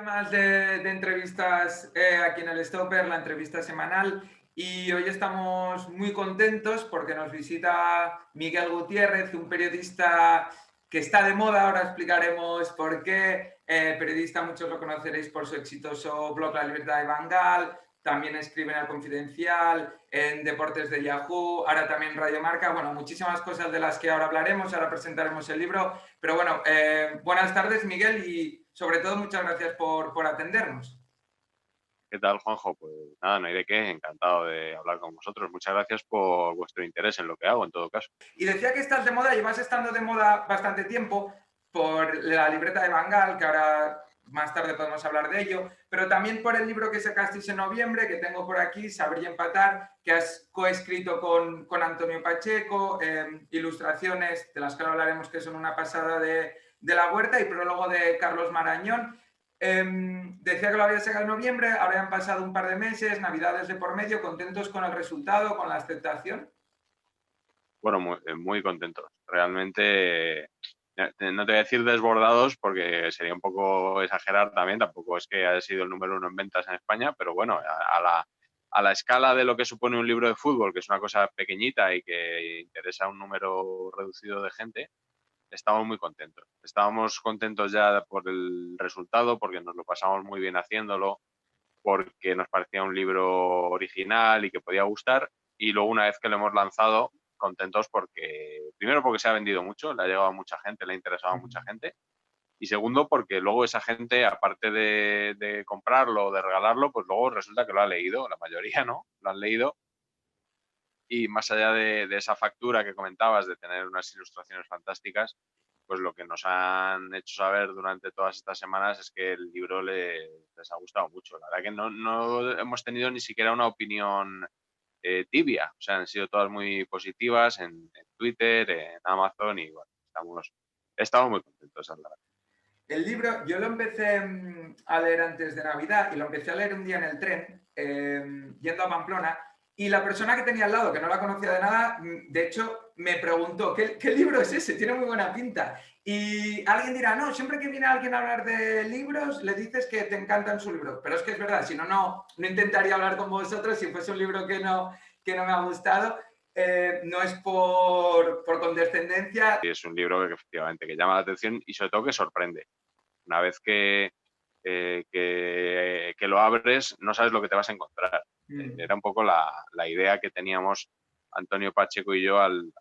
más de entrevistas aquí en el Stopper, la entrevista semanal. Y hoy estamos muy contentos porque nos visita Miguel Gutiérrez, un periodista que está de moda. Ahora explicaremos por qué. Periodista, muchos lo conoceréis por su exitoso blog La Libertad de Bangal. También escribe en El Confidencial, en Deportes de Yahoo, ahora también Radio Marca. Bueno, muchísimas cosas de las que ahora hablaremos, ahora presentaremos el libro. Pero bueno, buenas tardes, Miguel, y sobre todo muchas gracias por atendernos. ¿Qué tal, Juanjo? Pues nada, no hay de qué, encantado de hablar con vosotros. Muchas gracias por vuestro interés en lo que hago, en todo caso. Y decía que estás de moda, llevas estando de moda bastante tiempo por la libreta de Bangal, que ahora más tarde podemos hablar de ello, pero también por el libro que sacasteis en noviembre, que tengo por aquí, Saber y Empatar, que has coescrito con Antonio Pacheco, ilustraciones de las que ahora hablaremos, que son una pasada de La Huerta, y prólogo de Carlos Marañón. Decía que lo había sacado en noviembre, ahora han pasado un par de meses, navidades de por medio, contentos con el resultado, con la aceptación. Bueno, muy contentos. Realmente, no te voy a decir desbordados porque sería un poco exagerar también, tampoco es que haya sido el número uno en ventas en España, pero bueno, a la escala de lo que supone un libro de fútbol, que es una cosa pequeñita y que interesa a un número reducido de gente, estamos muy contentos. Estábamos contentos ya por el resultado, porque nos lo pasamos muy bien haciéndolo, porque nos parecía un libro original y que podía gustar. Y luego, una vez que lo hemos lanzado, contentos porque, primero, porque se ha vendido mucho, le ha llegado a mucha gente, le ha interesado a mucha gente. Y segundo, porque luego esa gente, aparte de comprarlo o de regalarlo, pues luego resulta que lo ha leído, la mayoría no, lo han leído. Y más allá de esa factura que comentabas, de tener unas ilustraciones fantásticas, pues lo que nos han hecho saber durante todas estas semanas es que el libro les ha gustado mucho. La verdad que no hemos tenido ni siquiera una opinión tibia, o sea, han sido todas muy positivas en Twitter, en Amazon y bueno, estamos muy contentos, la verdad. El libro, yo lo empecé a leer antes de Navidad y lo empecé a leer un día en el tren, yendo a Pamplona, y la persona que tenía al lado, que no la conocía de nada, de hecho, me preguntó, ¿qué libro es ese? Tiene muy buena pinta. Y alguien dirá, no, siempre que viene alguien a hablar de libros, le dices que te encantan su libro. Pero es que es verdad, si no, no intentaría hablar con vosotros si fuese un libro que no me ha gustado. No es por condescendencia. Y es un libro que efectivamente que llama la atención y sobre todo que sorprende. Una vez que lo abres, no sabes lo que te vas a encontrar. Era un poco la idea que teníamos Antonio Pacheco y yo al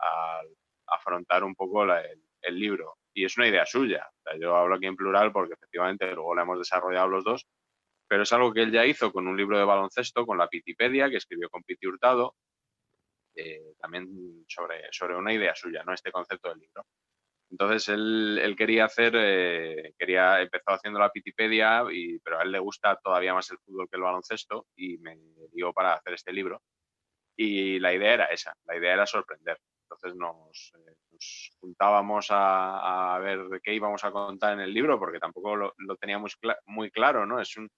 afrontar un poco el libro. Y es una idea suya. O sea, yo hablo aquí en plural porque efectivamente luego la hemos desarrollado los dos, pero es algo que él ya hizo con un libro de baloncesto, con la Pitipedia, que escribió con Piti Hurtado, también sobre una idea suya, ¿no? Este concepto del libro. Entonces él quería empezó haciendo la Pitipedia, pero a él le gusta todavía más el fútbol que el baloncesto y me dio para hacer este libro. Y la idea era esa, la idea era sorprender. Entonces nos juntábamos a ver qué íbamos a contar en el libro, porque tampoco lo teníamos muy claro, ¿no? Es un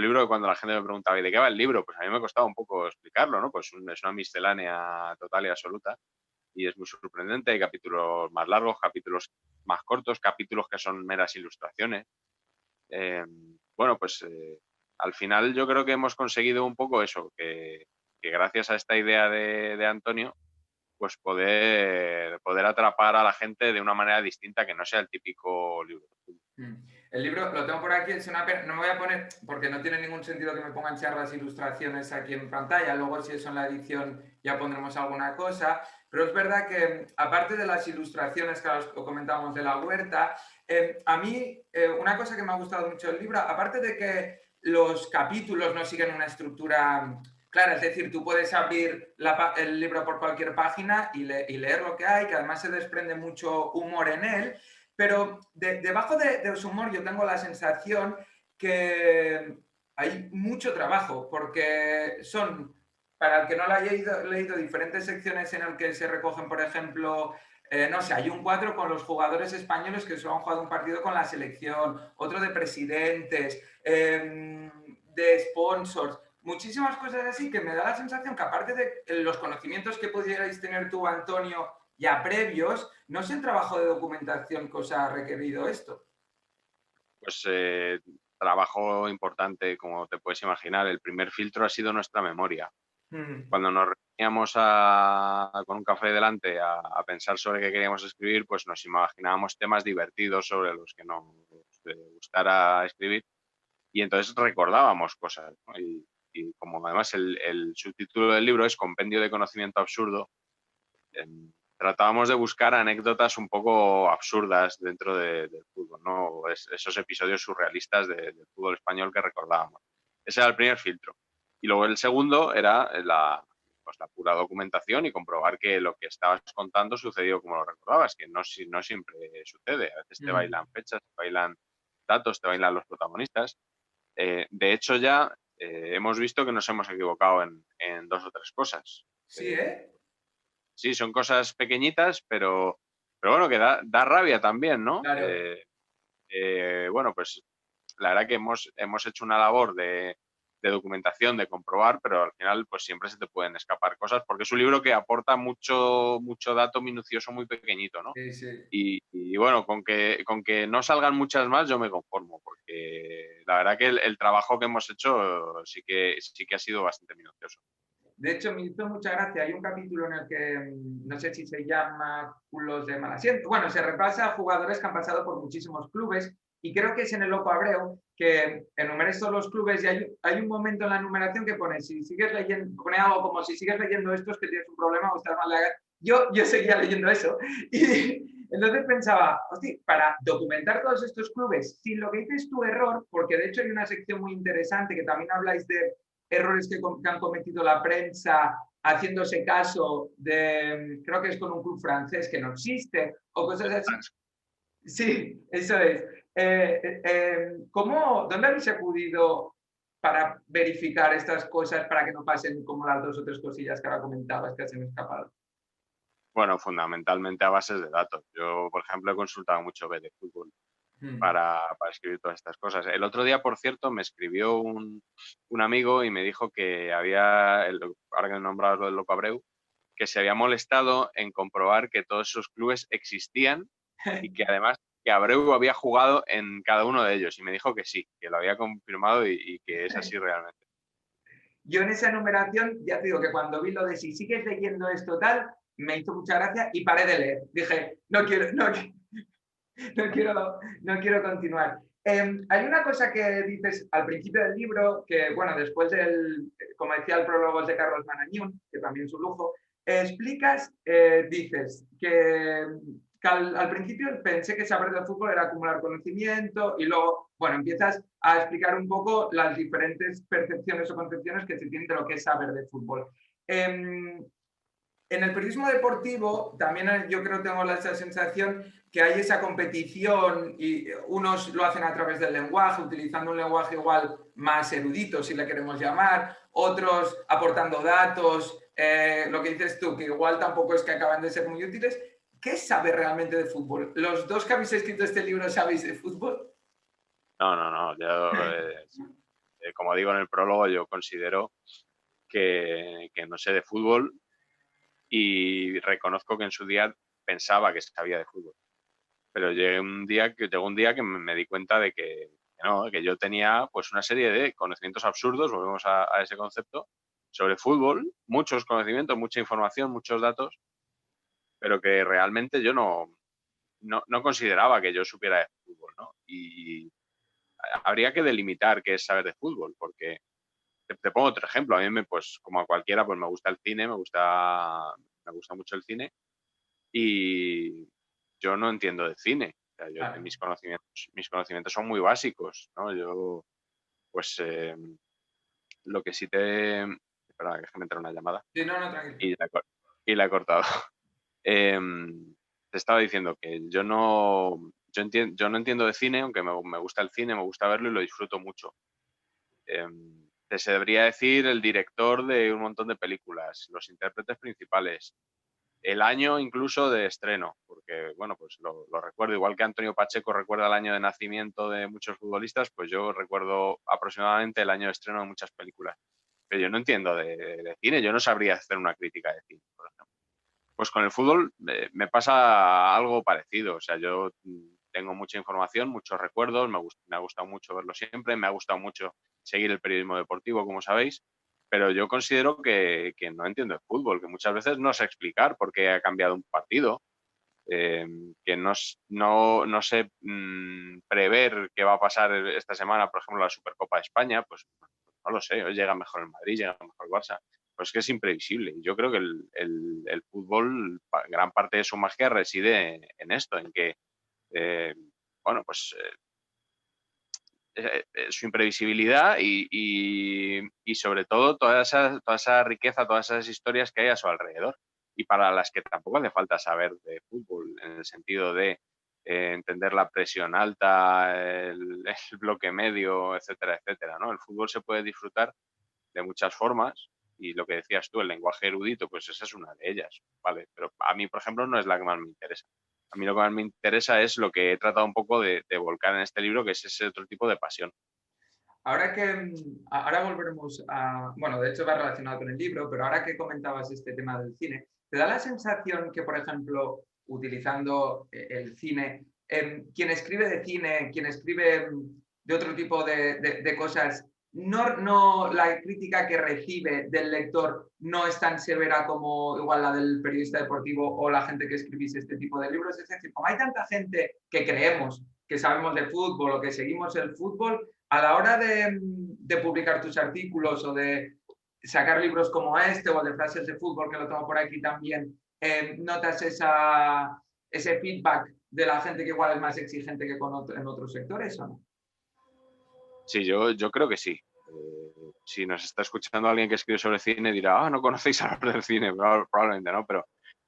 libro que cuando la gente me preguntaba, ¿y de qué va el libro? Pues a mí me costaba un poco explicarlo, ¿no? Pues es una miscelánea total y absoluta y es muy sorprendente. Hay capítulos más largos, capítulos más cortos, capítulos que son meras ilustraciones. Eh, bueno, pues al final yo creo que hemos conseguido un poco eso, que gracias a esta idea de Antonio, pues poder atrapar a la gente de una manera distinta que no sea el típico libro. El libro lo tengo por aquí, es una pena, no me voy a poner, porque no tiene ningún sentido que me pongan echar las ilustraciones aquí en pantalla, luego si eso en la edición ya pondremos alguna cosa, pero es verdad que aparte de las ilustraciones que os comentábamos de La Huerta, a mí una cosa que me ha gustado mucho del libro, aparte de que los capítulos no siguen una estructura clara, es decir, tú puedes abrir el libro por cualquier página y leer lo que hay, que además se desprende mucho humor en él, pero debajo de su humor yo tengo la sensación que hay mucho trabajo, porque son, para el que no lo haya leído, diferentes secciones en las que se recogen, por ejemplo, no sé, hay un cuadro con los jugadores españoles que solo han jugado un partido con la selección, otro de presidentes, de sponsors, muchísimas cosas así que me da la sensación que aparte de los conocimientos que pudierais tener tú, Antonio, ya previos, no sé el trabajo de documentación que os ha requerido esto. Pues trabajo importante, como te puedes imaginar. El primer filtro ha sido nuestra memoria. Mm. Cuando nos reuníamos con un café delante a pensar sobre qué queríamos escribir, pues nos imaginábamos temas divertidos sobre los que nos gustara escribir y entonces recordábamos cosas, ¿no? Y como además el subtítulo del libro es Compendio de conocimiento absurdo, tratábamos de buscar anécdotas un poco absurdas dentro del fútbol, ¿no? Esos episodios surrealistas del fútbol español que recordábamos. Ese era el primer filtro. Y luego el segundo era pues la pura documentación y comprobar que lo que estabas contando sucedió como lo recordabas, que no siempre sucede. A veces te Mm. bailan fechas, te bailan datos, te bailan los protagonistas. De hecho, ya hemos visto que nos hemos equivocado en dos o tres cosas. Sí, ¿eh? Sí, son cosas pequeñitas, pero bueno, que da rabia también, ¿no? Claro. Bueno, pues la verdad que hemos hecho una labor de documentación, de comprobar, pero al final pues siempre se te pueden escapar cosas porque es un libro que aporta mucho dato minucioso muy pequeñito, ¿no? Sí, sí. Y bueno, con que no salgan muchas más yo me conformo, porque la verdad que el trabajo que hemos hecho sí que ha sido bastante minucioso. De hecho, me hizo mucha gracia. Hay un capítulo en el que, no sé si se llama Culos de mal asiento. Bueno, se repasa a jugadores que han pasado por muchísimos clubes y creo que es en el Loco Abreu que enumeres todos los clubes y hay un momento en la enumeración que pone, si sigues leyendo, pone algo como si sigues leyendo esto es que tienes un problema o estás mal. Yo seguía leyendo eso y entonces pensaba, hostia, para documentar todos estos clubes, sin lo que dices tu error, porque de hecho hay una sección muy interesante que también habláis de errores que han cometido la prensa haciéndose caso de, creo que es con un club francés que no existe, o cosas así. Sí, eso es. ¿Dónde habéis acudido para verificar estas cosas para que no pasen como las dos o tres cosillas que ahora comentabas que se me han escapado? Bueno, fundamentalmente a bases de datos. Yo, por ejemplo, he consultado mucho BD Fútbol Mm. para escribir todas estas cosas. El otro día, por cierto, me escribió un amigo y me dijo que ahora que nombrabas lo del Loco Abreu, que se había molestado en comprobar que todos esos clubes existían y que además que Abreu había jugado en cada uno de ellos. Y me dijo que sí, que lo había confirmado y que es así realmente. Yo en esa enumeración, ya te digo que cuando vi lo de si sigues leyendo esto tal, me hizo mucha gracia y paré de leer. Dije, no quiero continuar. Hay una cosa que dices al principio del libro, que bueno, después como decía el prólogo es de Carlos Marañón, que también es un lujo, explicas, dices que al principio pensé que saber de fútbol era acumular conocimiento y luego, bueno, empiezas a explicar un poco las diferentes percepciones o concepciones que se tienen de lo que es saber de fútbol. En el periodismo deportivo también yo creo que tengo esa sensación que hay esa competición y unos lo hacen a través del lenguaje, utilizando un lenguaje igual más erudito, si le queremos llamar, otros aportando datos, lo que dices tú, que igual tampoco es que acaban de ser muy útiles. ¿Qué sabe realmente de fútbol? ¿Los dos que habéis escrito este libro sabéis de fútbol? No, no, no. Yo, como digo en el prólogo, yo considero que no sé de fútbol y reconozco que en su día pensaba que sabía de fútbol. Pero llegó un día que me di cuenta de que no, que yo tenía pues una serie de conocimientos absurdos, volvemos a ese concepto, sobre fútbol, muchos conocimientos, mucha información, muchos datos, pero que realmente yo no consideraba que yo supiera de fútbol, ¿no? Y habría que delimitar qué es saber de fútbol, porque te pongo otro ejemplo. A mí, pues, como a cualquiera, pues me gusta el cine, me gusta mucho el cine y yo no entiendo de cine. O sea, Claro. mis conocimientos son muy básicos, ¿no? Yo, pues, lo que sí te... Espera, déjame entrar una llamada Sí, no, no, tranquilo. y la he cortado. Te estaba diciendo que yo no entiendo de cine, aunque me gusta el cine, me gusta verlo y lo disfruto mucho. Te sabría decir el director de un montón de películas, los intérpretes principales, el año incluso de estreno, porque, bueno, pues lo recuerdo, igual que Antonio Pacheco recuerda el año de nacimiento de muchos futbolistas, pues yo recuerdo aproximadamente el año de estreno de muchas películas. Pero yo no entiendo de cine, yo no sabría hacer una crítica de cine, por ejemplo. Pues con el fútbol me pasa algo parecido, o sea, yo tengo mucha información, muchos recuerdos, me ha gustado mucho verlo siempre, me ha gustado mucho seguir el periodismo deportivo, como sabéis, pero yo considero que no entiendo el fútbol, que muchas veces no sé explicar por qué ha cambiado un partido, eh, que no sé prever qué va a pasar esta semana, por ejemplo, la Supercopa de España, pues no lo sé, hoy llega mejor el Madrid, llega mejor el Barça, pues que es imprevisible. Y yo creo que el fútbol, gran parte de su magia reside en esto, en que, eh, bueno, pues su imprevisibilidad y sobre todo toda esa riqueza, todas esas historias que hay a su alrededor y para las que tampoco hace falta saber de fútbol en el sentido de entender la presión alta, el bloque medio, etcétera, etcétera, ¿no? El fútbol se puede disfrutar de muchas formas y lo que decías tú, el lenguaje erudito, pues esa es una de ellas, ¿vale? Pero a mí, por ejemplo, no es la que más me interesa. A mí lo que más me interesa es lo que he tratado un poco de volcar en este libro, que es ese otro tipo de pasión. Ahora volveremos a, bueno, de hecho va relacionado con el libro, pero ahora que comentabas este tema del cine, ¿te da la sensación que, por ejemplo, utilizando el cine, quien escribe de cine, quien escribe de otro tipo de cosas, no la crítica que recibe del lector no es tan severa como igual la del periodista deportivo o la gente que escribís este tipo de libros? Es decir, como hay tanta gente que creemos que sabemos de fútbol o que seguimos el fútbol, a la hora de publicar tus artículos o de sacar libros como este o de frases de fútbol, que lo tengo por aquí también, notas ese feedback de la gente que igual es más exigente que en otros sectores, ¿o no? Sí, yo creo que sí. Si nos está escuchando alguien que escribe sobre cine, dirá, no conocéis hablar del cine, probablemente no,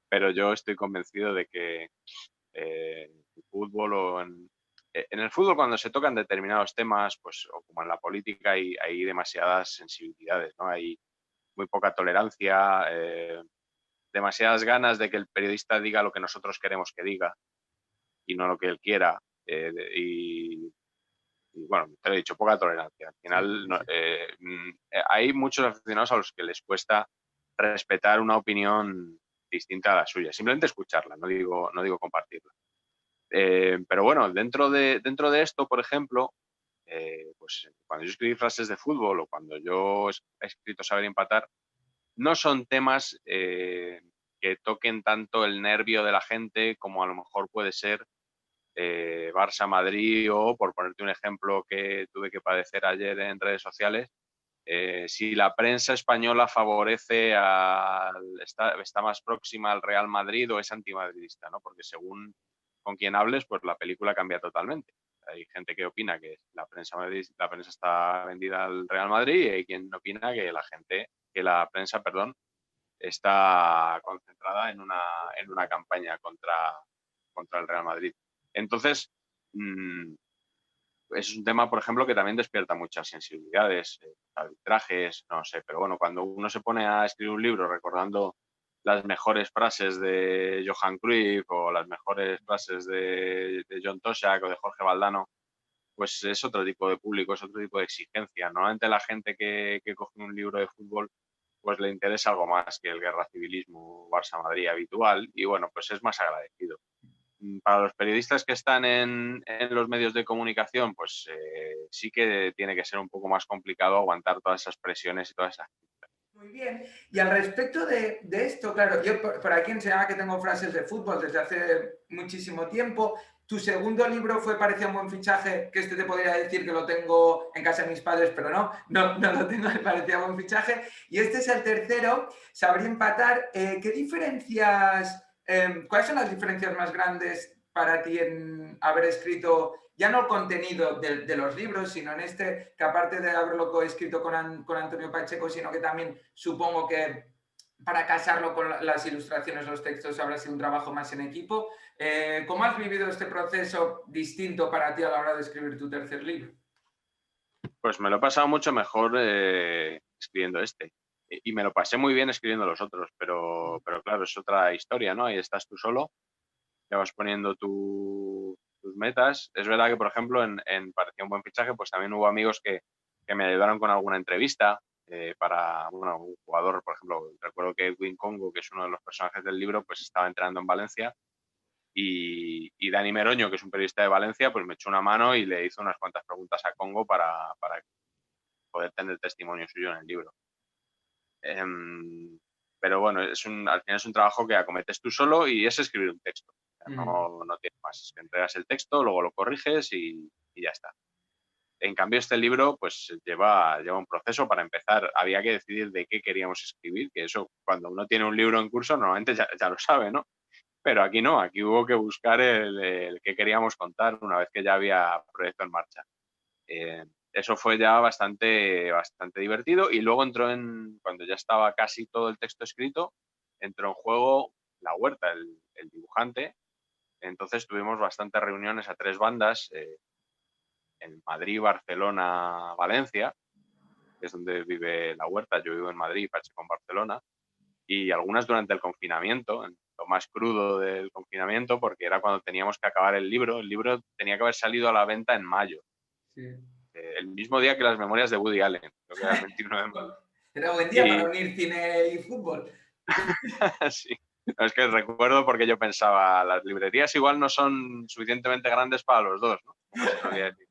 pero yo estoy convencido de que el fútbol en el fútbol cuando se tocan determinados temas, pues o como en la política hay demasiadas sensibilidades, ¿no? Hay muy poca tolerancia, demasiadas ganas de que el periodista diga lo que nosotros queremos que diga y no lo que él quiera. Y bueno, te lo he dicho, poca tolerancia. Al final hay muchos aficionados a los que les cuesta respetar una opinión distinta a la suya, simplemente escucharla, no digo compartirla. Pero bueno, dentro de esto, por ejemplo, pues cuando yo escribí frases de fútbol o cuando yo he escrito Saber empatar, no son temas que toquen tanto el nervio de la gente como a lo mejor puede ser Barça-Madrid o, por ponerte un ejemplo que tuve que padecer ayer en redes sociales, si la prensa española favorece está más próxima al Real Madrid o es antimadridista, ¿no? Porque según con quien hables, pues la película cambia totalmente. Hay gente que opina que la prensa está vendida al Real Madrid y hay quien opina que la prensa, perdón, está concentrada en una campaña contra el Real Madrid. Entonces, es un tema, por ejemplo, que también despierta muchas sensibilidades, arbitrajes, no sé, pero bueno, cuando uno se pone a escribir un libro recordando las mejores frases de Johan Cruyff o las mejores frases de John Toshak o de Jorge Valdano, pues es otro tipo de público, es otro tipo de exigencia. Normalmente la gente que coge un libro de fútbol pues le interesa algo más que el guerra civilismo Barça-Madrid habitual y bueno, pues es más agradecido. Para los periodistas que están en los medios de comunicación, pues sí que tiene que ser un poco más complicado aguantar todas esas presiones y todas esas. Muy bien. Y al respecto de esto, claro, yo por aquí enseñaba que tengo frases de fútbol desde hace muchísimo tiempo. Tu segundo libro fue Parecía un buen fichaje, que este te podría decir que lo tengo en casa de mis padres, pero no lo tengo, me parecía buen fichaje. Y este es el tercero, Sabría empatar. ¿Qué diferencias, cuáles son las diferencias más grandes para ti en haber escrito ya no el contenido de los libros, sino en este, que aparte de haberlo coescrito con Antonio Pacheco, sino que también supongo que para casarlo con las ilustraciones, los textos, habrá sido un trabajo más en equipo. ¿Cómo has vivido este proceso distinto para ti a la hora de escribir tu tercer libro? Pues me lo he pasado mucho mejor escribiendo este. Y me lo pasé muy bien escribiendo los otros, pero claro, es otra historia, ¿no? Ahí estás tú solo, ya vas poniendo tus metas. Es verdad que, por ejemplo, en Parecía un buen fichaje, pues también hubo amigos que me ayudaron con alguna entrevista para, bueno, un jugador, por ejemplo, recuerdo que Edwin Congo, que es uno de los personajes del libro, pues estaba entrenando en Valencia y Dani Meroño, que es un periodista de Valencia, pues me echó una mano y le hizo unas cuantas preguntas a Congo para poder tener testimonio suyo en el libro. Pero bueno, al final es un trabajo que acometes tú solo y es escribir un texto. No tiene más. Es que entregas el texto, luego lo corriges y ya está. En cambio, este libro pues lleva un proceso. Para empezar, había que decidir de qué queríamos escribir, que eso cuando uno tiene un libro en curso normalmente ya lo sabe, ¿no? Pero aquí no, aquí hubo que buscar el que queríamos contar una vez que ya había proyecto en marcha. Eso fue ya bastante divertido y luego cuando ya estaba casi todo el texto escrito, entró en juego La Huerta, el dibujante. Entonces tuvimos bastantes reuniones a 3 bandas, en Madrid, Barcelona, Valencia, que es donde vive La Huerta. Yo vivo en Madrid, Pacheco en Barcelona, y algunas durante el confinamiento, en lo más crudo del confinamiento, porque era cuando teníamos que acabar el libro. El libro tenía que haber salido a la venta en mayo. Sí. El mismo día que las memorias de Woody Allen, creo que era el 29 de mayo. Era buen día para Y unir cine y fútbol. sí, es que recuerdo porque yo pensaba, las librerías igual no son suficientemente grandes para los dos, ¿no? Como se solía decir.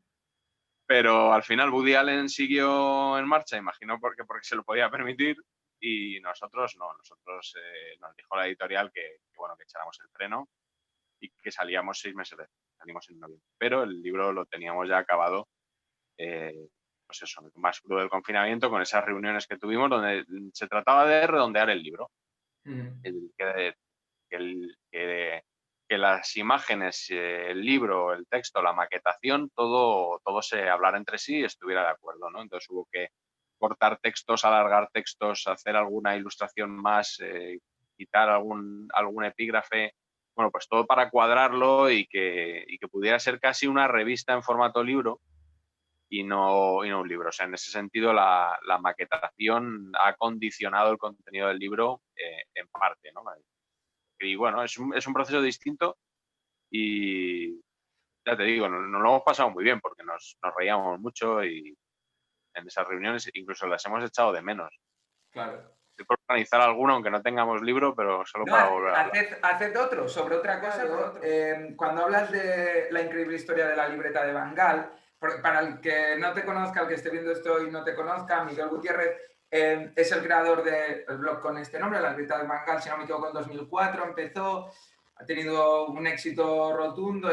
Pero al final Woody Allen siguió en marcha, imagino porque se lo podía permitir, y nosotros no. Nosotros nos dijo la editorial que bueno, que echáramos el freno y que salíamos 6 meses después. Salimos en noviembre. Pero el libro lo teníamos ya acabado, pues eso, más crudo del confinamiento, con esas reuniones que tuvimos donde se trataba de redondear el libro. Que las imágenes, el libro, el texto, la maquetación, todo se hablara entre sí y estuviera de acuerdo, ¿no? Entonces hubo que cortar textos, alargar textos, hacer alguna ilustración más, quitar algún epígrafe, bueno, pues todo para cuadrarlo y que pudiera ser casi una revista en formato libro y no un libro. O sea, en ese sentido la maquetación ha condicionado el contenido del libro, en parte, ¿no? Y bueno, es un proceso distinto y ya te digo, nos lo hemos pasado muy bien porque nos reíamos mucho y en esas reuniones incluso las hemos echado de menos. Claro. Estoy por organizar alguna, aunque no tengamos libro, pero solo No, para volver a hablar. haced otro, sobre otra cosa. Cuando hablas de la increíble historia de la libreta de Bangal, para el que no te conozca, el que esté viendo esto y no te conozca, Miguel Gutiérrez es el creador del blog con este nombre, la libreta de Bangal, si no me equivoco, en 2004 empezó, ha tenido un éxito rotundo,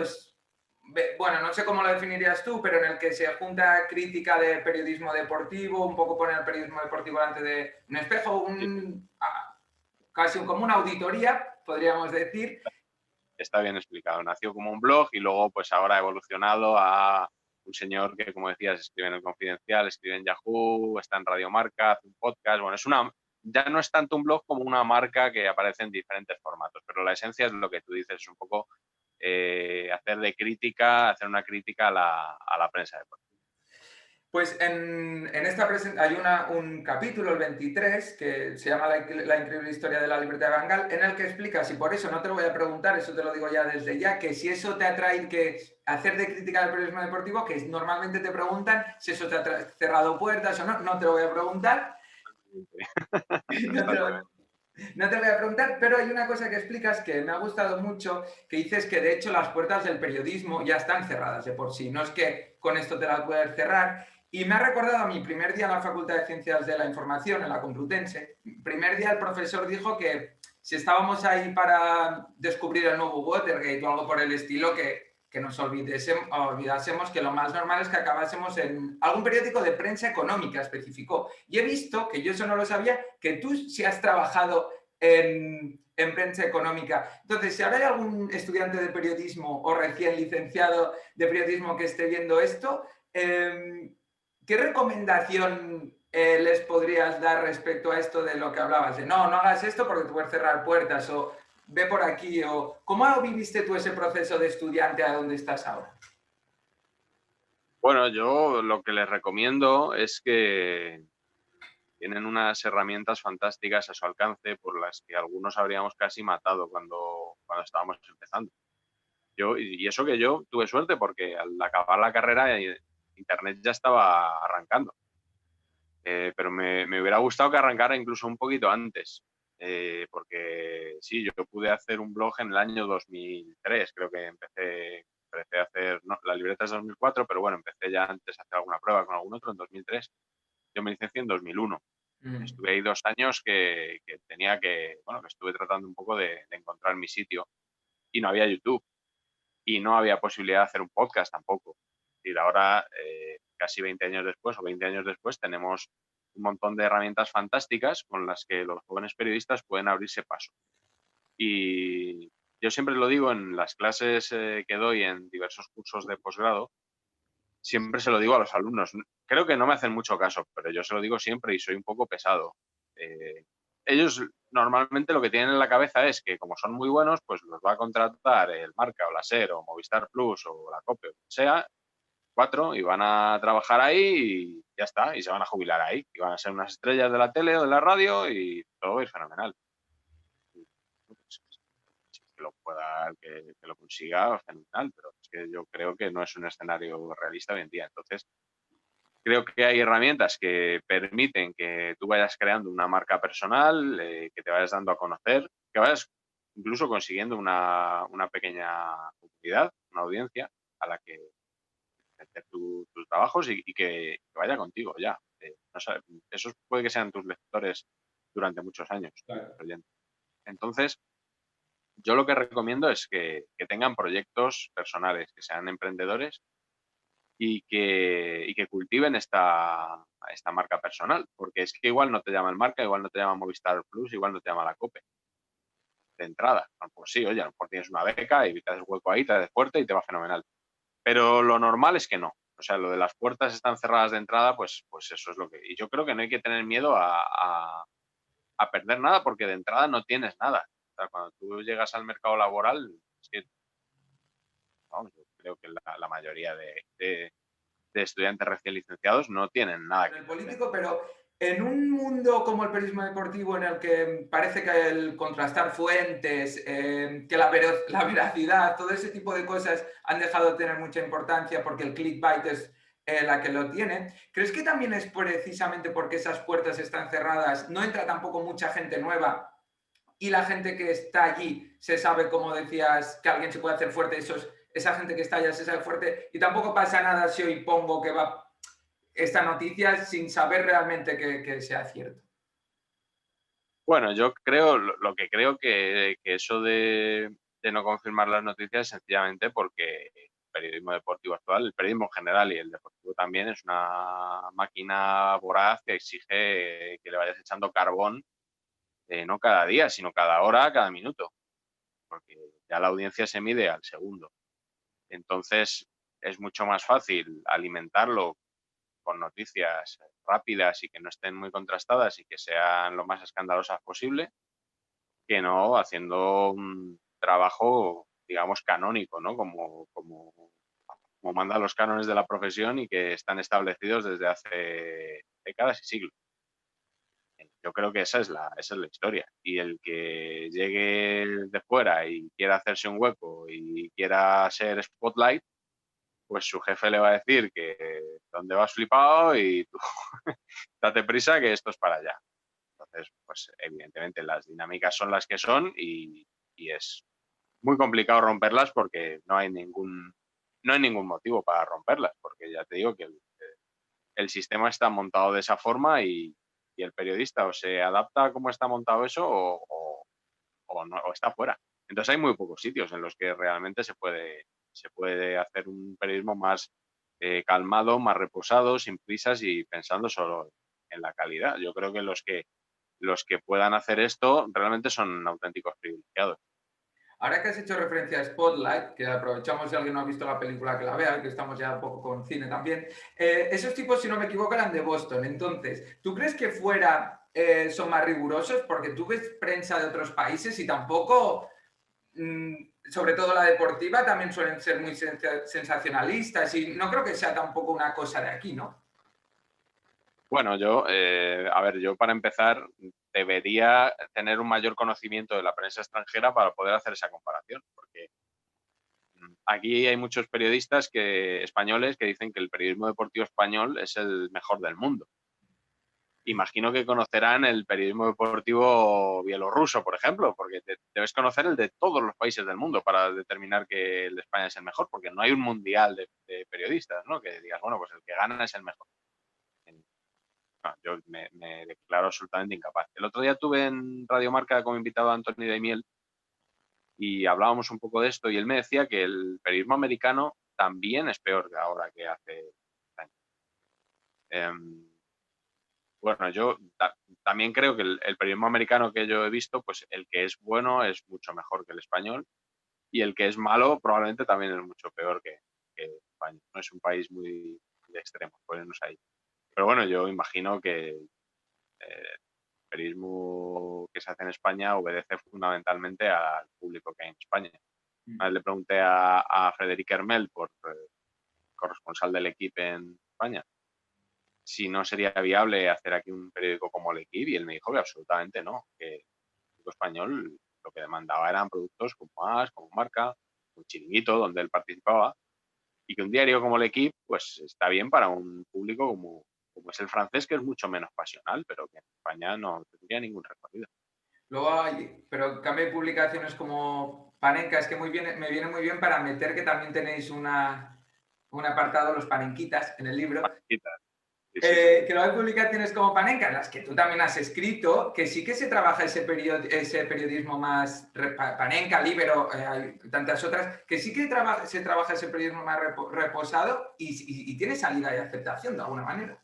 bueno, no sé cómo lo definirías tú, pero en el que se junta crítica de periodismo deportivo, un poco poner el periodismo deportivo delante de un espejo, casi como una auditoría, podríamos decir. Está bien explicado. Nació como un blog y luego pues ahora ha evolucionado a un señor que, como decías, escribe en El Confidencial, escribe en Yahoo, está en Radio Marca, hace un podcast. Bueno, ya no es tanto un blog como una marca que aparece en diferentes formatos, pero la esencia es lo que tú dices, es un poco hacer una crítica a la prensa deportiva. Pues en esta presentación hay un capítulo, el 23, que se llama la increíble historia de la libertad de Bangal, en el que explicas, y por eso no te lo voy a preguntar, eso te lo digo ya desde ya, que si eso te atrae, que hacer de crítica del periodismo deportivo, que normalmente te preguntan si eso te ha cerrado puertas o no, no te lo voy a preguntar. No te lo voy a preguntar, pero hay una cosa que explicas que me ha gustado mucho, que dices que de hecho las puertas del periodismo ya están cerradas de por sí, no es que con esto te las puedas cerrar. Y me ha recordado a mi primer día en la Facultad de Ciencias de la Información, en la Complutense. Primer día el profesor dijo que si estábamos ahí para descubrir el nuevo Watergate o algo por el estilo, que nos olvidásemos que lo más normal es que acabásemos en algún periódico de prensa económica, especificó. Y he visto, que yo eso no lo sabía, que tú sí has trabajado en prensa económica. Entonces, si ahora hay algún estudiante de periodismo o recién licenciado de periodismo que esté viendo esto, ¿qué recomendación les podrías dar respecto a esto de lo que hablabas? De no hagas esto porque te puedes cerrar puertas, o ve por aquí, o ¿cómo viviste tú ese proceso de estudiante a donde estás ahora? Bueno, yo lo que les recomiendo es que tienen unas herramientas fantásticas a su alcance por las que algunos habríamos casi matado cuando estábamos empezando. Y eso que yo tuve suerte porque al acabar la carrera Internet ya estaba arrancando. Pero me hubiera gustado que arrancara incluso un poquito antes. porque sí, yo pude hacer un blog en el año 2003, creo que empecé a hacer, no, la libreta es 2004, pero bueno, empecé ya antes a hacer alguna prueba con algún otro en 2003. Yo me licencié en 2001. Mm. Estuve ahí 2 años que tenía bueno, que estuve tratando un poco de encontrar mi sitio y no había YouTube y no había posibilidad de hacer un podcast tampoco. Y ahora, casi 20 años después o 20 años después, tenemos un montón de herramientas fantásticas con las que los jóvenes periodistas pueden abrirse paso. Y yo siempre lo digo en las clases que doy en diversos cursos de posgrado, siempre se lo digo a los alumnos. Creo que no me hacen mucho caso, pero yo se lo digo siempre y soy un poco pesado. Ellos normalmente lo que tienen en la cabeza es que como son muy buenos, pues los va a contratar el Marca o la SER o Movistar Plus o la COPE o sea, 4, y van a trabajar ahí y ya está, y se van a jubilar ahí, y van a ser unas estrellas de la tele o de la radio y todo va a ir fenomenal. Que lo pueda, que lo consiga, fenomenal, pero es que yo creo que no es un escenario realista hoy en día. Entonces, creo que hay herramientas que permiten que tú vayas creando una marca personal, que te vayas dando a conocer, que vayas incluso consiguiendo una pequeña comunidad, una audiencia a la que hacer tus trabajos y que vaya contigo ya. No sé, esos puede que sean tus lectores durante muchos años. Claro. Entonces, yo lo que recomiendo es que tengan proyectos personales, que sean emprendedores y que cultiven esta marca personal, porque es que igual no te llama el Marca, igual no te llama Movistar Plus, igual no te llama la COPE de entrada. Pues sí, oye, a lo mejor tienes una beca y te haces hueco ahí, te haces fuerte y te va fenomenal. Pero lo normal es que no. O sea, lo de las puertas están cerradas de entrada, pues eso es lo que... Y yo creo que no hay que tener miedo a perder nada porque de entrada no tienes nada. O sea, cuando tú llegas al mercado laboral, es que, vamos, yo creo que la mayoría de estudiantes recién licenciados no tienen nada En que el perder. político, pero en un mundo como el periodismo deportivo en el que parece que el contrastar fuentes, que la veracidad, todo ese tipo de cosas han dejado de tener mucha importancia porque el clickbait es la que lo tiene, ¿crees que también es precisamente porque esas puertas están cerradas, no entra tampoco mucha gente nueva y la gente que está allí se sabe, como decías, que alguien se puede hacer fuerte, esa gente que está allá se sabe fuerte y tampoco pasa nada si hoy pongo que va esta noticia sin saber realmente que sea cierto? Bueno, yo creo, lo que creo que eso de no confirmar las noticias es sencillamente porque el periodismo deportivo actual, el periodismo en general y el deportivo también, es una máquina voraz que exige que le vayas echando carbón, no cada día, sino cada hora, cada minuto, porque ya la audiencia se mide al segundo. Entonces, es mucho más fácil alimentarlo con noticias rápidas y que no estén muy contrastadas y que sean lo más escandalosas posible, que no haciendo un trabajo, digamos, canónico, ¿no? Como mandan los cánones de la profesión y que están establecidos desde hace décadas y siglos. Yo creo que esa es la historia. Y el que llegue de fuera y quiera hacerse un hueco y quiera ser spotlight, pues su jefe le va a decir que dónde vas flipado y tú date prisa que esto es para allá. Entonces, pues evidentemente las dinámicas son las que son y es muy complicado romperlas porque no hay ningún motivo para romperlas, porque ya te digo que el sistema está montado de esa forma y el periodista o se adapta a cómo está montado eso o está fuera. Entonces hay muy pocos sitios en los que realmente se puede hacer un periodismo más calmado, más reposado, sin prisas y pensando solo en la calidad. Yo creo que los que puedan hacer esto realmente son auténticos privilegiados. Ahora que has hecho referencia a Spotlight, que aprovechamos si alguien no ha visto la película que la vea, que estamos ya un poco con cine también, esos tipos, si no me equivoco, eran de Boston. Entonces, ¿tú crees que fuera son más rigurosos? Porque tú ves prensa de otros países y tampoco, mmm, sobre todo la deportiva, también suelen ser muy sensacionalistas y no creo que sea tampoco una cosa de aquí, ¿no? Bueno, yo para empezar debería tener un mayor conocimiento de la prensa extranjera para poder hacer esa comparación, porque aquí hay muchos periodistas españoles que dicen que el periodismo deportivo español es el mejor del mundo. imagino que conocerán el periodismo deportivo bielorruso, por ejemplo, porque debes conocer el de todos los países del mundo para determinar que el de España es el mejor, porque no hay un mundial de periodistas, ¿no? Que digas, bueno, pues el que gana es el mejor. No, yo me declaro absolutamente incapaz. El otro día tuve en Radio Marca como invitado a Anthony Daimiel y hablábamos un poco de esto y él me decía que el periodismo americano también es peor que ahora que hace años. Bueno, yo también creo que el periodismo americano que yo he visto, pues el que es bueno es mucho mejor que el español y el que es malo probablemente también es mucho peor que España. No es un país muy de extremos, ponernos ahí. Pero bueno, yo imagino que el periodismo que se hace en España obedece fundamentalmente al público que hay en España. A ver, le pregunté a Frederic Hermel, por corresponsal del equipo en España, si no sería viable hacer aquí un periódico como el Equipo y él me dijo que absolutamente no, que el público español lo que demandaba eran productos como As, como Marca, un chiringuito donde él participaba y que un diario como el Equipo pues está bien para un público como es el francés, que es mucho menos pasional, pero que en España no tendría ningún recorrido. Luego hay, pero en cambio hay publicaciones como Panenka, es que me viene muy bien para meter que también tenéis un apartado, los panenquitas, en el libro, Sí, sí, sí. que luego hay publicaciones como Panenka, en las que tú también has escrito, que sí que se trabaja ese periodismo más, Panenka, Libero, hay tantas otras, que sí que se trabaja ese periodismo más reposado y tiene salida y aceptación de alguna manera.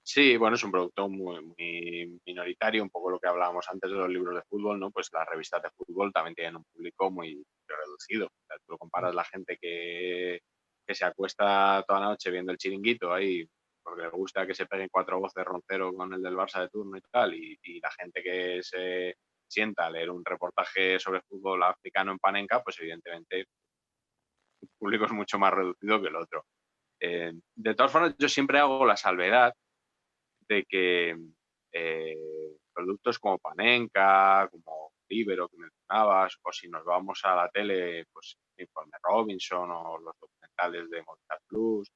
Sí, bueno, es un producto muy minoritario, un poco lo que hablábamos antes de los libros de fútbol, ¿no? Pues las revistas de fútbol también tienen un público muy reducido. O sea, tú lo comparas la gente que se acuesta toda la noche viendo el chiringuito ahí, porque le gusta que se peguen 4 voces Roncero con el del Barça de turno y tal, y la gente que se sienta a leer un reportaje sobre fútbol africano en Panenka, pues evidentemente el público es mucho más reducido que el otro. De todas formas, yo siempre hago la salvedad de que productos como Panenka, como Libero que mencionabas, o si nos vamos a la tele, pues Informe Robinson o los documentales de Movistar Plus,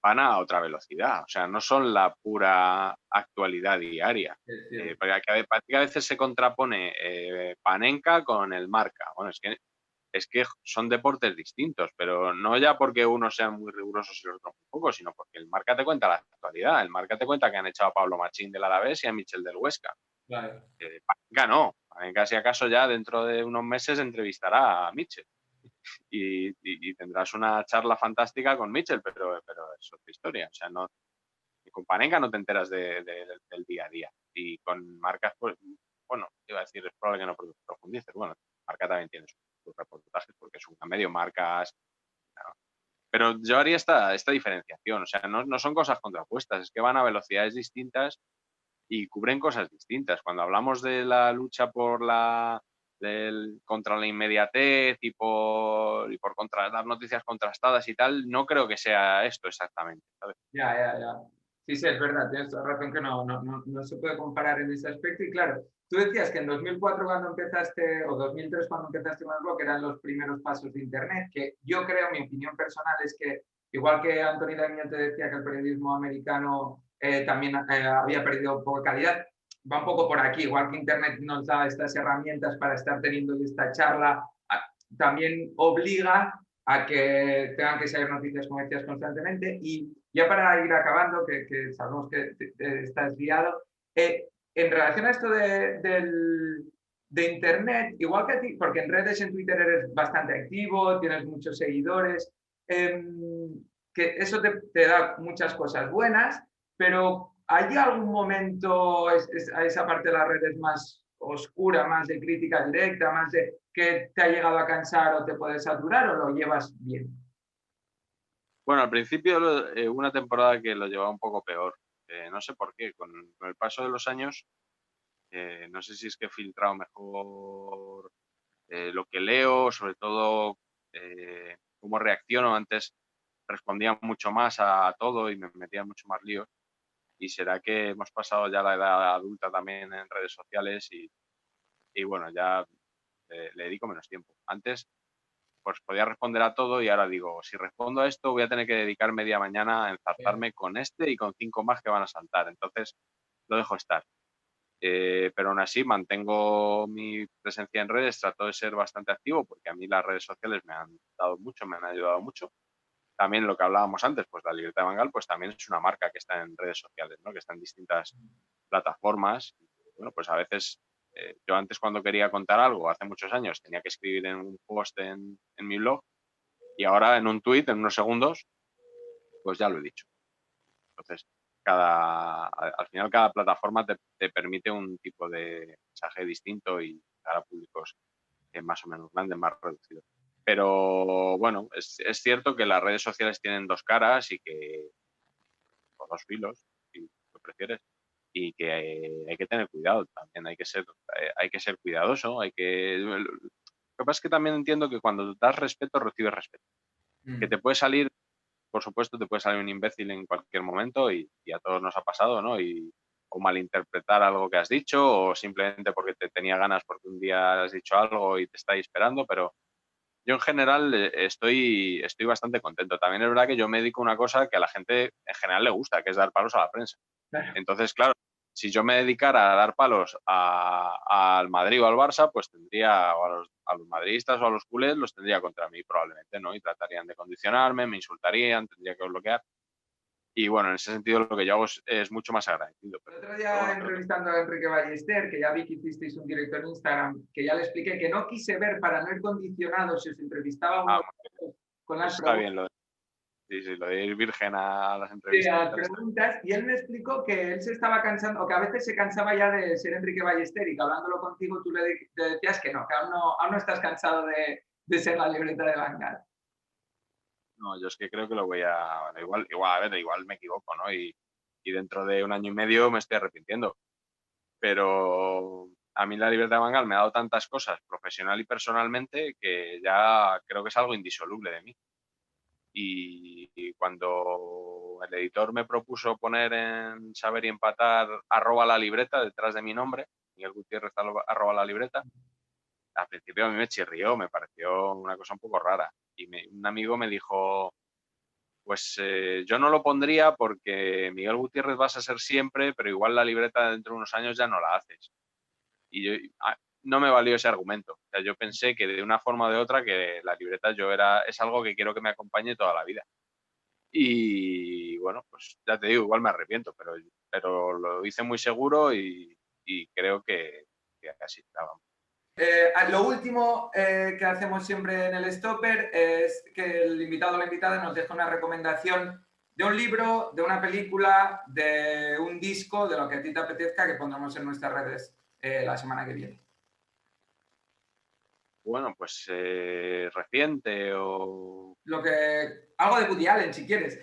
van a otra velocidad, o sea, no son la pura actualidad diaria. Porque a veces se contrapone Panenka con el Marca. Bueno, es que son deportes distintos, pero no ya porque unos sean muy rigurosos y los otros muy poco, sino porque el Marca te cuenta la actualidad. El Marca te cuenta que han echado a Pablo Machín del Alavés y a Michel del Huesca. Claro. Panenka no. Panenka, si acaso, ya dentro de unos meses entrevistará a Michel y tendrás una charla fantástica con Michel, pero es otra historia. O sea, no, con Panenka no te enteras del día a día. Y con marcas, pues, bueno, iba a decir, es probable que no profundices. Bueno, Marca también tiene sus reportajes porque es una medio marcas. Claro. Pero yo haría esta diferenciación. O sea, no son cosas contrapuestas, es que van a velocidades distintas y cubren cosas distintas. Cuando hablamos de la lucha contra la inmediatez y por dar noticias contrastadas y tal, no creo que sea esto exactamente, ¿sabes? Ya. Sí, sí, es verdad, tienes toda razón que no se puede comparar en ese aspecto. Y claro, tú decías que en 2004 cuando empezaste, o 2003 cuando empezaste con el blog, eran los primeros pasos de Internet, que yo creo, mi opinión personal es que, igual que Anthony Daniel te decía que el periodismo americano también había perdido un poco de calidad, va un poco por aquí, igual que Internet nos da estas herramientas para estar teniendo esta charla, también obliga a que tengan que salir noticias, como decías, constantemente. Y ya para ir acabando, que sabemos que estás guiado, en relación a esto de Internet, igual que a ti, porque en redes, en Twitter eres bastante activo, tienes muchos seguidores, eh, que eso te da muchas cosas buenas, pero ¿hay algún momento, a esa parte de las redes más oscura, más de crítica directa, más de que te ha llegado a cansar o te puede saturar o lo llevas bien? Bueno, al principio una temporada que lo llevaba un poco peor. No sé por qué. Con el paso de los años, no sé si es que he filtrado mejor lo que leo, sobre todo cómo reacciono. Antes respondía mucho más a todo y me metía en mucho más líos. Y será que hemos pasado ya la edad adulta también en redes sociales y bueno, ya le dedico menos tiempo. Antes pues podía responder a todo y ahora digo, si respondo a esto voy a tener que dedicar media mañana a enzartarme con este y con 5 más que van a saltar. Entonces lo dejo estar. Pero aún así mantengo mi presencia en redes, trato de ser bastante activo porque a mí las redes sociales me han dado mucho, me han ayudado mucho. También lo que hablábamos antes, pues la Libreta de Bangal, pues también es una marca que está en redes sociales, ¿no? Que está en distintas plataformas. Bueno, pues a veces yo antes cuando quería contar algo, hace muchos años, tenía que escribir en un post en mi blog y ahora en un tweet, en unos segundos, pues ya lo he dicho. Entonces, al final cada plataforma te permite un tipo de mensaje distinto y llegar a públicos más o menos grandes, más reducidos. Pero bueno, es cierto que las redes sociales tienen dos caras y que, o dos filos, si lo prefieres, y que hay que tener cuidado también, hay que ser cuidadoso, lo que pasa es que también entiendo que cuando das respeto, recibes respeto. Que Mm. te puede salir, por supuesto, te puede salir un imbécil en cualquier momento y a todos nos ha pasado, ¿no? O malinterpretar algo que has dicho o simplemente porque te tenía ganas porque un día has dicho algo y te está esperando, pero yo en general estoy bastante contento. También es verdad que yo me dedico a una cosa que a la gente en general le gusta, que es dar palos a la prensa. Claro. Entonces, claro, si yo me dedicara a dar palos al Madrid o al Barça, pues tendría, o a los madridistas o a los culés, los tendría contra mí probablemente, ¿no? Y tratarían de condicionarme, me insultarían, tendría que bloquear. Y bueno, en ese sentido lo que yo hago es mucho más agradecido. El otro Pero día bueno, entrevistando a Enrique Ballester, que ya vi que hicisteis un directo en Instagram, que ya le expliqué que no quise ver para no ir condicionado si os entrevistaba uno con eso las está preguntas. bien, sí, sí, lo de ir virgen a las Sí, a entrevistas y las tal. preguntas, y él me explicó que él se estaba cansando, o que a veces se cansaba ya de ser Enrique Ballester y que hablándolo contigo tú te decías que no, que aún no estás cansado de ser la libreta de Bangal. No, yo es que creo que lo voy a. Bueno, igual, a ver, igual me equivoco, ¿no? Y dentro de un año y medio me estoy arrepintiendo. Pero a mí la libertad de Bangal me ha dado tantas cosas, profesional y personalmente, que ya creo que es algo indisoluble de mí. Y cuando el editor me propuso poner en Saber y Empatar @ la libreta detrás de mi nombre, Miguel Gutiérrez @ la libreta, al principio a mí me chirrió, me pareció una cosa un poco rara. Y un amigo me dijo, pues yo no lo pondría porque Miguel Gutiérrez vas a ser siempre, pero igual la libreta dentro de unos años ya no la haces. Y no me valió ese argumento. O sea, yo pensé que de una forma o de otra que la libreta es algo que quiero que me acompañe toda la vida. Y bueno, pues ya te digo, igual me arrepiento, pero lo hice muy seguro y creo que así estaba. Lo último que hacemos siempre en el Stopper es que el invitado o la invitada nos deja una recomendación de un libro, de una película, de un disco, de lo que a ti te apetezca, que pondremos en nuestras redes la semana que viene. Bueno, pues reciente o... Algo de Woody Allen, si quieres.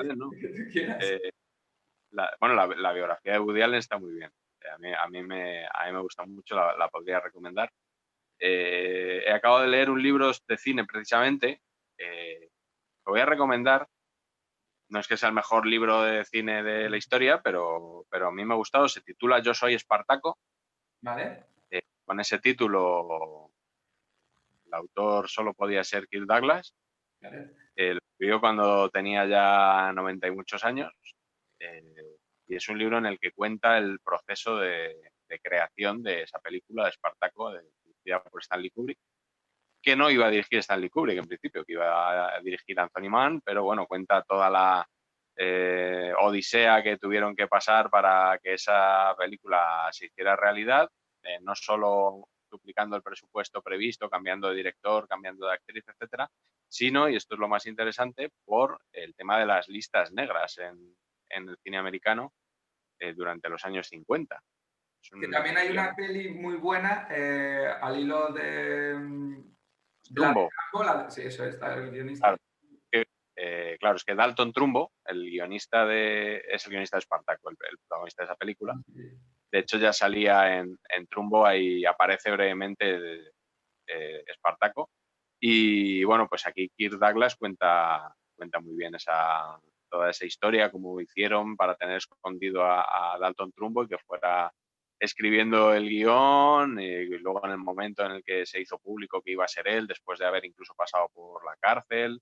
Lo ¿no? que tú quieras. Eh, bueno, la biografía de Woody Allen está muy bien. A mí me gusta mucho, la podría recomendar. He acabado de leer un libro de cine precisamente. Lo voy a recomendar. No es que sea el mejor libro de cine de la historia, pero a mí me ha gustado. Se titula Yo soy Espartaco. ¿Vale? Con ese título, el autor solo podía ser Kirk Douglas. ¿Vale? Lo escribió cuando tenía ya 90 y muchos años. Y es un libro en el que cuenta el proceso de creación de esa película de Espartaco, dirigida por Stanley Kubrick, que no iba a dirigir Stanley Kubrick en principio, que iba a dirigir Anthony Mann, pero bueno, cuenta toda la odisea que tuvieron que pasar para que esa película se hiciera realidad, no solo duplicando el presupuesto previsto, cambiando de director, cambiando de actriz, etcétera, sino, y esto es lo más interesante, por el tema de las listas negras en el cine americano durante los años 50. Es Que un también hay guion una peli muy buena al hilo de la de Trumbo, Rambo, sí, eso está el guionista. claro, claro, es que Dalton Trumbo, es el guionista de Espartaco, el protagonista de esa película. De hecho, ya salía en Trumbo, ahí aparece brevemente Espartaco. Y bueno, pues aquí Kirk Douglas cuenta muy bien toda esa historia, cómo hicieron para tener escondido a Dalton Trumbo y que fuera escribiendo el guión, y luego en el momento en el que se hizo público que iba a ser él, después de haber incluso pasado por la cárcel.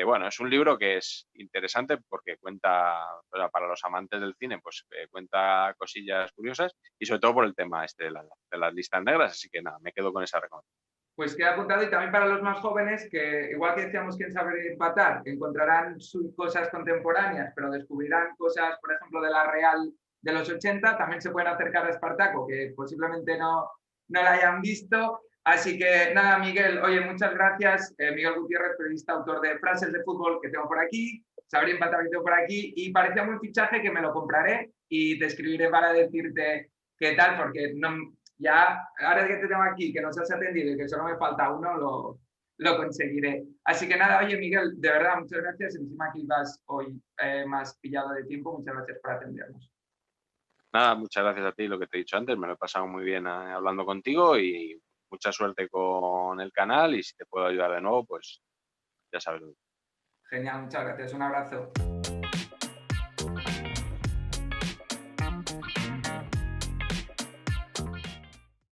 Bueno, es un libro que es interesante porque cuenta, o sea, para los amantes del cine, pues cuenta cosillas curiosas y sobre todo por el tema este de las listas negras, así que nada, me quedo con esa recomendación. Pues queda apuntado y también para los más jóvenes que, igual que decíamos que en Saber Empatar, encontrarán sus cosas contemporáneas, pero descubrirán cosas, por ejemplo, de la Real de los 80, también se pueden acercar a Espartaco, que posiblemente no la hayan visto. Así que nada, Miguel, oye, muchas gracias. Miguel Gutiérrez, periodista, autor de Frases de Fútbol, que tengo por aquí, Saber Empatar, que tengo por aquí, y parecía un fichaje que me lo compraré y te escribiré para decirte qué tal, porque no, ya, ahora que te tengo aquí, que nos has atendido y que solo me falta uno, lo conseguiré. Así que nada, oye Miguel, de verdad, muchas gracias. Encima que ibas hoy más pillado de tiempo, muchas gracias por atendernos. Nada, muchas gracias a ti, lo que te he dicho antes, me lo he pasado muy bien hablando contigo y mucha suerte con el canal y si te puedo ayudar de nuevo, pues ya sabes. Genial, muchas gracias. Un abrazo.